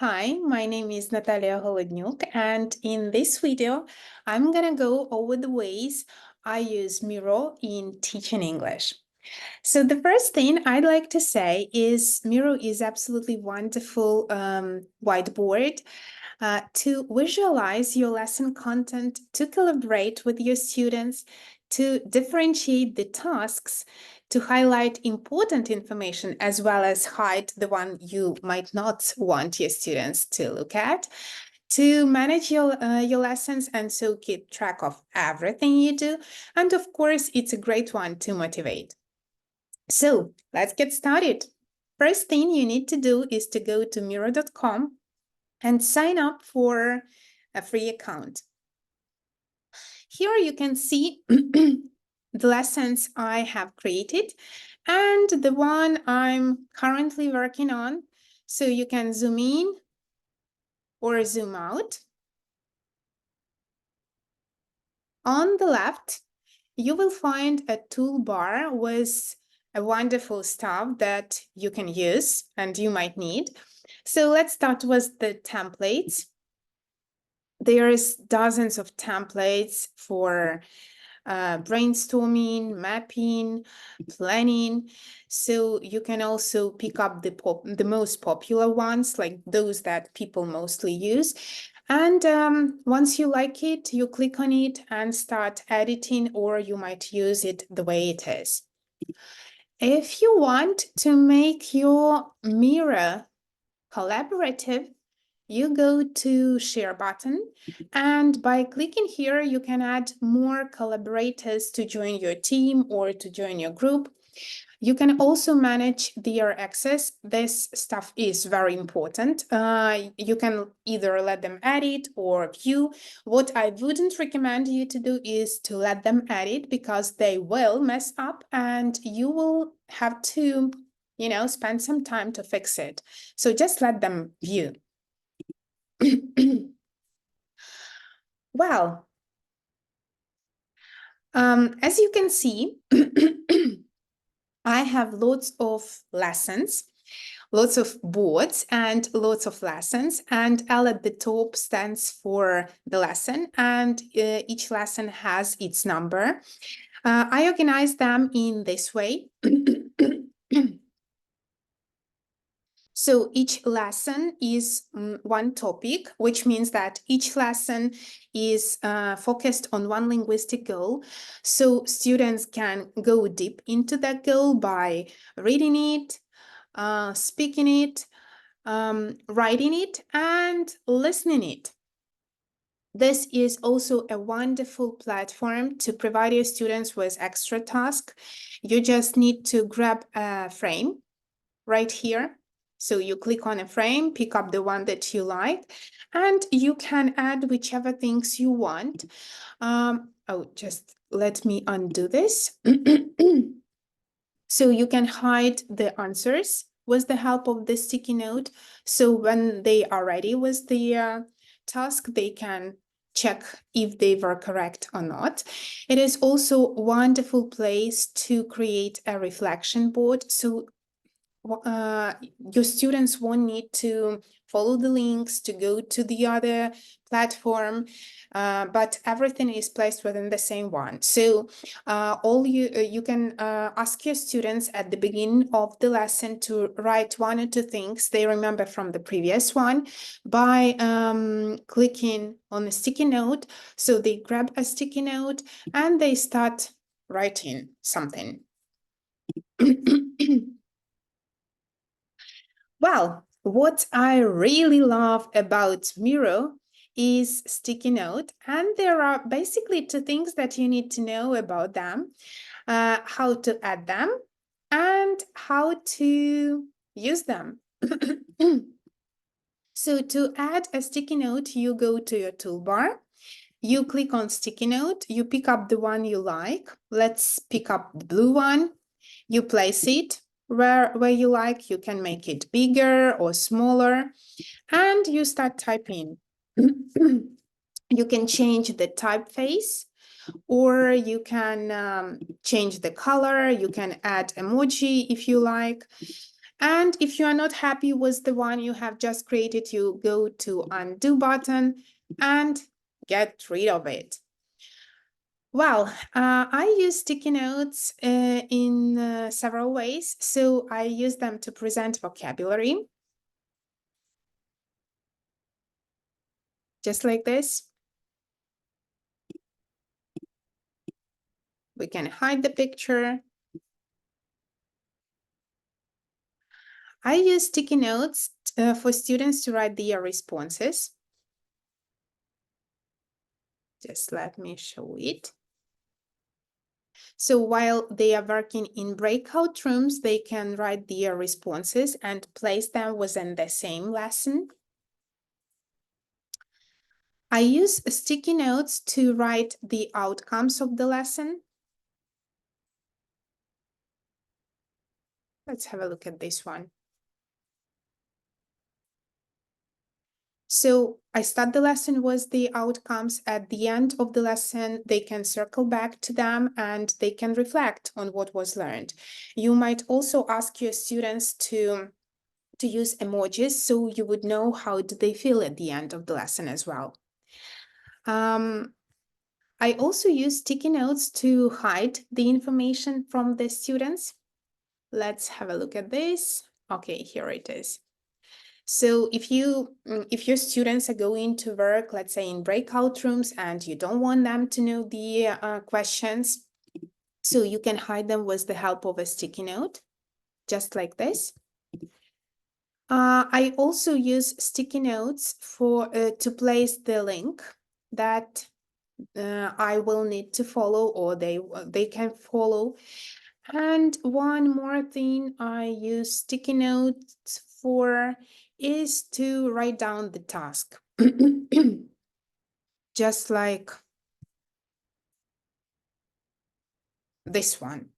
Hi, my name is Natalia Holodnyuk, and in this video, I'm gonna go over the ways I use Miro in teaching English. So the first thing I'd like to say is Miro is absolutely wonderful whiteboard to visualize your lesson content, to collaborate with your students, to differentiate the tasks, to highlight important information as well as hide the one you might not want your students to look at, to manage your lessons and so keep track of everything you do. And of course, it's a great one to motivate. So let's get started. First thing you need to do is to go to Miro.com and sign up for a free account. Here you can see the lessons I have created and the one I'm currently working on. So you can zoom in or zoom out. On the left, you will find a toolbar with a wonderful stuff that you can use and you might need. So let's start with the templates. There's dozens of templates for brainstorming, mapping, planning. So you can also pick up the most popular ones, like those that people mostly use. And once you like it, you click on it and start editing, or you might use it the way it is. If you want to make your Miro collaborative, you go to share button, and by clicking here, you can add more collaborators to join your team or to join your group. You can also manage their access. This stuff is very important. You can either let them edit or view. What I wouldn't recommend you to do is to let them edit because they will mess up and you will have to, spend some time to fix it. So just let them view. Well, as you can see, I have lots of lessons, lots of boards and lots of lessons, and L at the top stands for the lesson, and each lesson has its number. I organize them in this way. So each lesson is one topic, which means that each lesson is focused on one linguistic goal. So students can go deep into that goal by reading it, speaking it, writing it, and listening it. This is also a wonderful platform to provide your students with extra tasks. You just need to grab a frame right here. So you click on a frame, pick up the one that you like, and you can add whichever things you want. Just let me undo this. So you can hide the answers with the help of the sticky note. So when they are ready with the task, they can check if they were correct or not. It is also a wonderful place to create a reflection board. So your students won't need to follow the links to go to the other platform, but everything is placed within the same one. So all you can ask your students at the beginning of the lesson to write one or two things they remember from the previous one by clicking on a sticky note. So they grab a sticky note and they start writing something. Well, what I really love about Miro is sticky note, and there are basically two things that you need to know about them, how to add them and how to use them. So to add a sticky note, you go to your toolbar, you click on sticky note, you pick up the one you like. Let's pick up the blue one. You place it where you like. You can make it bigger or smaller, and you start typing. You can change the typeface, or you can change the color. You can add emoji if you like. And if you are not happy with the one you have just created, you go to undo button and get rid of it. Well, I use sticky notes in several ways. So I use them to present vocabulary, just like this. We can hide the picture. I use sticky notes for students to write their responses. Just let me show it. So while they are working in breakout rooms, they can write their responses and place them within the same lesson. I use sticky notes to write the outcomes of the lesson. Let's have a look at this one. So I start the lesson with the outcomes. At the end of the lesson, they can circle back to them and they can reflect on what was learned. You might also ask your students to use emojis so you would know how do they feel at the end of the lesson as well. I also use sticky notes to hide the information from the students. Let's have a look at this. Okay, here it is. So if your students are going to work, let's say in breakout rooms, and you don't want them to know the questions, so you can hide them with the help of a sticky note, just like this. I also use sticky notes for to place the link that I will need to follow, or they can follow. And one more thing I use sticky notes for is to write down the task. Just like this one.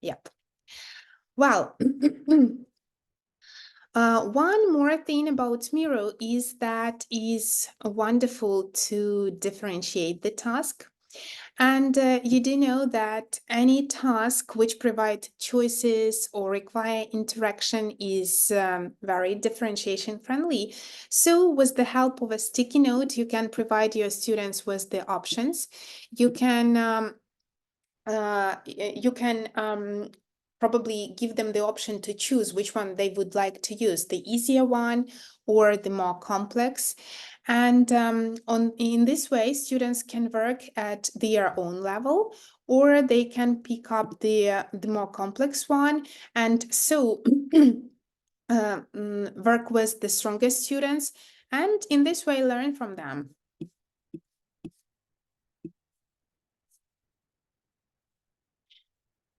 Yep. Well, one more thing about Miro is that is wonderful to differentiate the task. And you do know that any task which provide choices or require interaction is very differentiation friendly. So with the help of a sticky note, you can provide your students with the options. You can probably give them the option to choose which one they would like to use, the easier one or the more complex. And in this way, students can work at their own level, or they can pick up the more complex one, and so work with the strongest students, and in this way learn from them.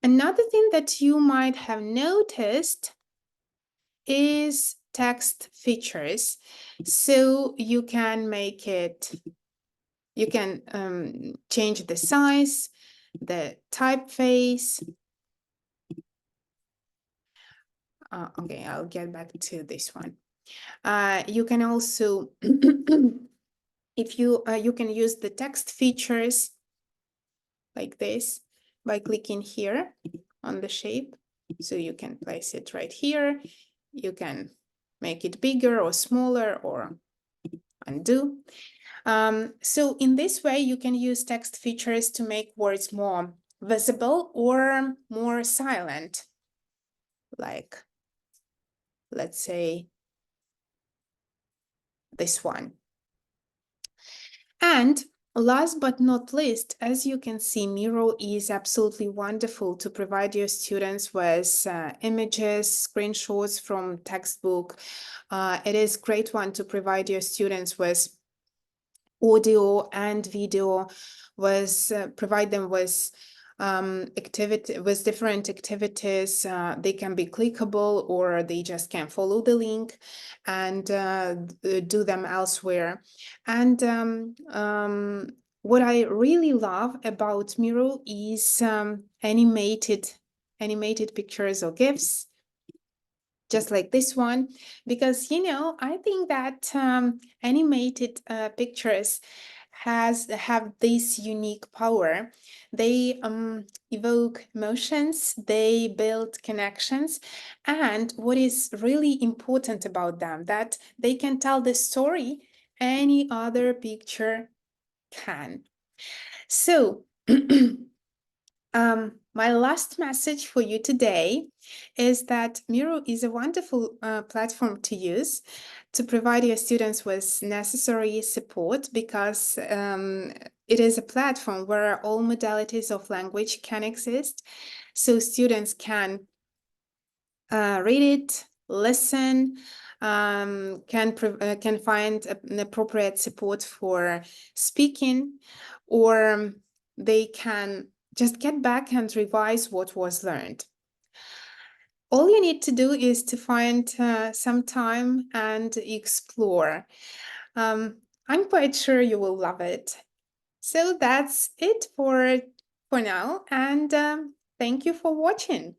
Another thing that you might have noticed is text features. So you can make it, you can change the size, the typeface. Okay, I'll get back to this one. You can also, if you can use the text features like this by clicking here on the shape. So you can place it right here. You can make it bigger or smaller or undo. So in this way, you can use text features to make words more visible or more silent. Like, let's say this one. And last but not least, as you can see, Miro is absolutely wonderful to provide your students with images, screenshots from textbook. It is a great one to provide your students with audio and video, provide them with different activities. They can be clickable, or they just can follow the link and do them elsewhere. And what I really love about Miro is animated pictures or GIFs, just like this one, because I think that animated pictures have this unique power. They evoke emotions, they build connections, and what is really important about them, that they can tell the story any other picture can. So, my last message for you today is that Miro is a wonderful platform to use to provide your students with necessary support, because it is a platform where all modalities of language can exist. So students can read it, listen, can find an appropriate support for speaking, or they can just get back and revise what was learned. All you need to do is to find some time and explore. I'm quite sure you will love it. So that's it for now, and thank you for watching.